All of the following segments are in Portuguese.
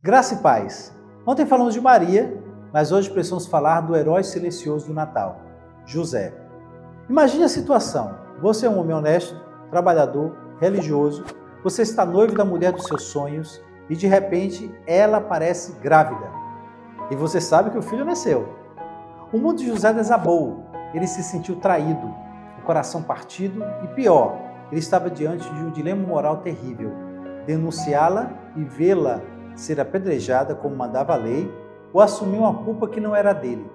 Graça e paz. Ontem falamos de Maria, mas hoje precisamos falar do herói silencioso do Natal, José. Imagine a situação. Você é um homem honesto, trabalhador, religioso, você está noivo da mulher dos seus sonhos e de repente ela aparece grávida. E você sabe que o filho nasceu. O mundo de José desabou, ele se sentiu traído, o coração partido e pior, ele estava diante de um dilema moral terrível, denunciá-la e vê-la ser apedrejada como mandava a lei, ou assumir uma culpa que não era dele.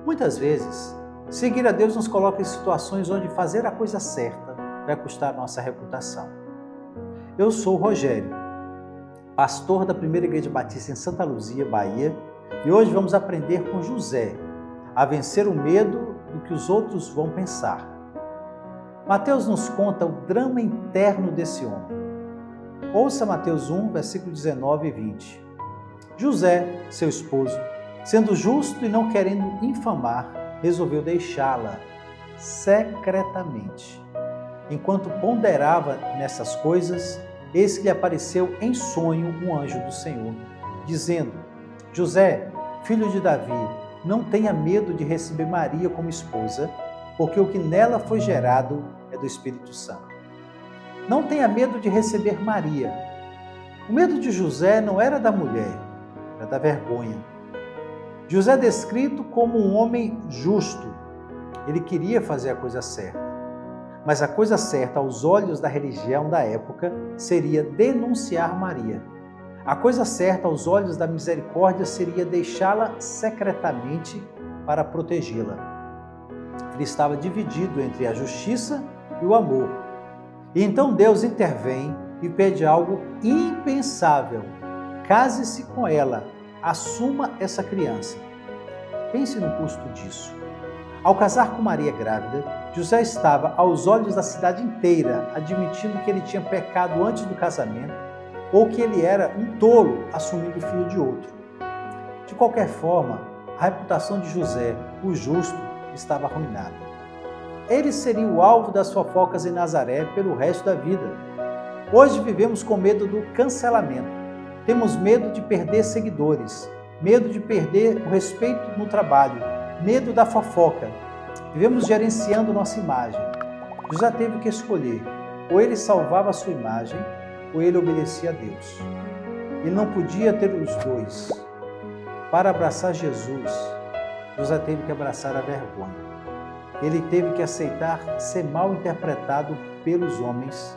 Muitas vezes, seguir a Deus nos coloca em situações onde fazer a coisa certa vai custar a nossa reputação. Eu sou o Rogério, pastor da Primeira Igreja Batista em Santa Luzia, Bahia, e hoje vamos aprender com José a vencer o medo do que os outros vão pensar. Mateus nos conta o drama interno desse homem. Ouça Mateus 1, versículo 19 e 20. José, seu esposo, sendo justo e não querendo infamar, resolveu deixá-la secretamente. Enquanto ponderava nessas coisas, eis que lhe apareceu em sonho um anjo do Senhor, dizendo: José, filho de Davi, não tenha medo de receber Maria como esposa, porque o que nela foi gerado é do Espírito Santo. Não tenha medo de receber Maria. O medo de José não era da mulher, era da vergonha. José é descrito como um homem justo. Ele queria fazer a coisa certa. Mas a coisa certa, aos olhos da religião da época, seria denunciar Maria. A coisa certa, aos olhos da misericórdia, seria deixá-la secretamente para protegê-la. Ele estava dividido entre a justiça e o amor. E então Deus intervém e pede algo impensável. Case-se com ela, assuma essa criança. Pense no custo disso. Ao casar com Maria grávida, José estava, aos olhos da cidade inteira, admitindo que ele tinha pecado antes do casamento ou que ele era um tolo assumindo o filho de outro. De qualquer forma, a reputação de José, o justo, estava arruinada. Ele seria o alvo das fofocas em Nazaré pelo resto da vida. Hoje vivemos com medo do cancelamento. Temos medo de perder seguidores, medo de perder o respeito no trabalho, medo da fofoca. Vivemos gerenciando nossa imagem. José teve que escolher, ou ele salvava a sua imagem, ou ele obedecia a Deus. Ele não podia ter os dois. Para abraçar Jesus, José teve que abraçar a vergonha. Ele teve que aceitar ser mal interpretado pelos homens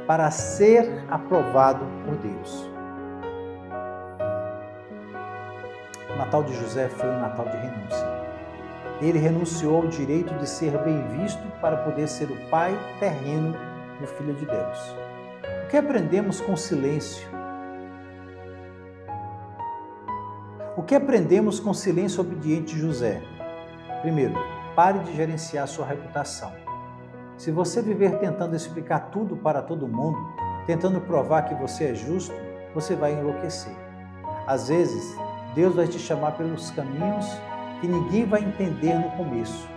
para ser aprovado por Deus. O Natal de José foi um Natal de renúncia. Ele renunciou ao direito de ser bem visto para poder ser o pai terreno do Filho de Deus. O que aprendemos com o silêncio? O que aprendemos com o silêncio obediente de José? Primeiro, pare de gerenciar sua reputação. Se você viver tentando explicar tudo para todo mundo, tentando provar que você é justo, você vai enlouquecer. Às vezes, Deus vai te chamar pelos caminhos que ninguém vai entender no começo.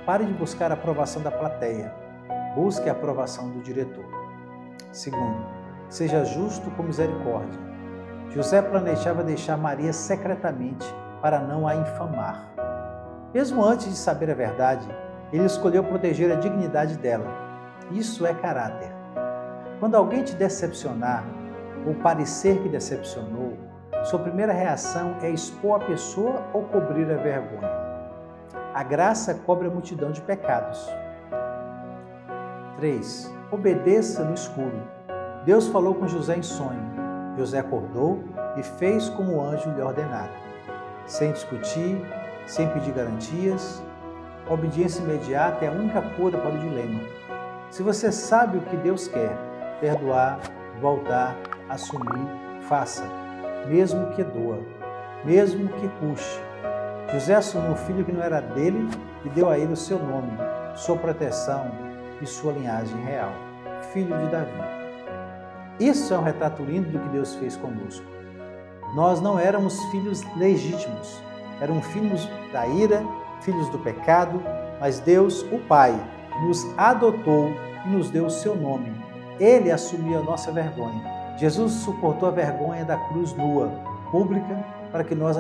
Pare de buscar a aprovação da plateia. Busque a aprovação do diretor. Segundo, seja justo com misericórdia. José planejava deixar Maria secretamente para não a infamar. Mesmo antes de saber a verdade, ele escolheu proteger a dignidade dela. Isso é caráter. Quando alguém te decepcionar, ou parecer que decepcionou, sua primeira reação é expor a pessoa ou cobrir a vergonha. A graça cobre a multidão de pecados. 3. Obedeça no escuro. Deus falou com José em sonho. José acordou e fez como o anjo lhe ordenara. Sem discutir, sem pedir garantias, a obediência imediata é a única cura para o dilema. Se você sabe o que Deus quer, perdoar, voltar, assumir, faça, mesmo que doa, mesmo que custe. José assumiu o filho que não era dele e deu a ele o seu nome, sua proteção e sua linhagem real, filho de Davi. Isso é um retrato lindo do que Deus fez conosco. Nós não éramos filhos legítimos, éramos filhos da ira, filhos do pecado, mas Deus, o Pai, nos adotou e nos deu o seu nome. Ele assumiu a nossa vergonha. Jesus suportou a vergonha da cruz nua, pública, para que nós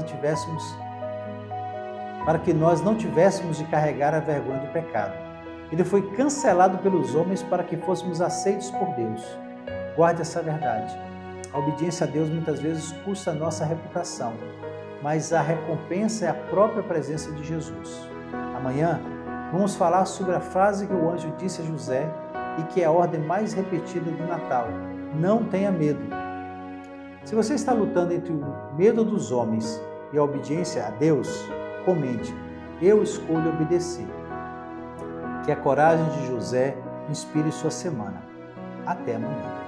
não tivéssemos de carregar a vergonha do pecado. Ele foi cancelado pelos homens para que fôssemos aceitos por Deus. Guarde essa verdade. A obediência a Deus muitas vezes custa a nossa reputação, mas a recompensa é a própria presença de Jesus. Amanhã, vamos falar sobre a frase que o anjo disse a José e que é a ordem mais repetida do Natal: não tenha medo. Se você está lutando entre o medo dos homens e a obediência a Deus, comente: eu escolho obedecer. Que a coragem de José inspire sua semana. Até amanhã.